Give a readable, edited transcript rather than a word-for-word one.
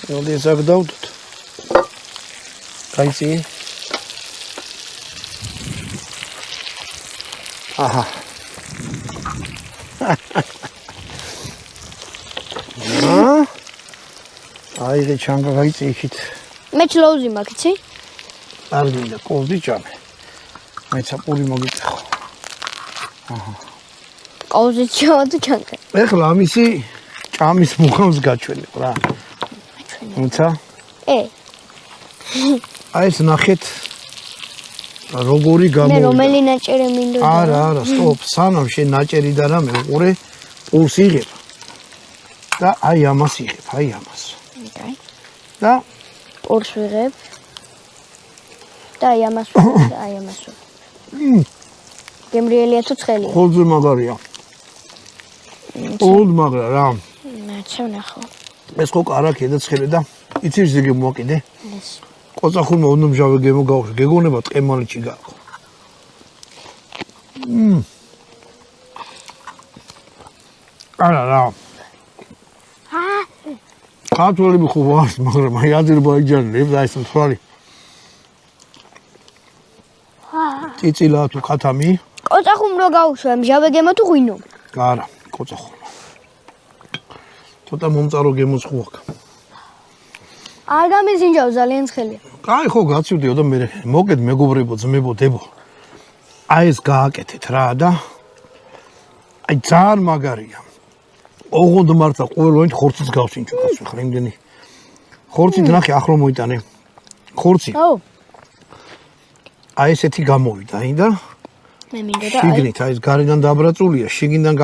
ნოდი ზაგდავდოთ. გაიცი? აჰა. აიღე ჩანგა გაიცი იქით. მე ჩლოუზი მაქვს, იცი? არ მინდა კოლდი ჭამე. მეცა პური მოგიწახო. აჰა. კოლდი ჭამა თუ ჩანგა. ეხლა ამისი ჭამის მუხამს გაჩვენებ რა. თუმცა აი ეს ნახეთ როგორი გამოვიდა. მე რომელი ნაჭერი მინდოდა? არა, სტოპ, სანამ შენ ნაჭერი და რამე უყურე, პულს იღებ. და აი ამას იღებ, აი ამას. ოკეი. და პულს ვიღებ. და აი ამას ვიღებ, აი ამას ვიღებ. გემრიელია თუ ცხელია? ხოლმე მაგარია. ოღონდ მაგრა რა. ნაჩვენე ვნახო. ეს ხო კარაქია და ცხელი და იცი ზიგი მოვაკიდე? ეს. ყოწახულმა უნდა მჟავე გემოგავშე, გეგონება ტყემალიჩი გაყო. არა რა. ქართველები ხო ვარ, მაგრამ აი აზერბაიჯანელი და ეს მთვარი. წიცილა თუ ხათამი? ყოწახუმ რო გავუშვე, მჟავე გემო თუ ღვინო? არა, ყოწახულმა. ცოტა მომწარო გემოც ხო აქვს. არ გამიზინჯავ ძალიან ცხელია. კაი ხო გაცივდიო და მე მოკედ მეგობრებო ძმებო დებო. აი ეს გააკეთეთ რა და აი ძალიან მაგარია. ოღონდ მართლა ყოველგვარი ხორციც გავსინჯო გასვე ხა იმდენი. ხორცით ნახე ახლა მოიტანე. ხორცი. აუ. აი ესეთი გამოვიდა, აი და მე მინდოდა შიგნით აი ეს გარედან დაბრაწულია, შიგნიდან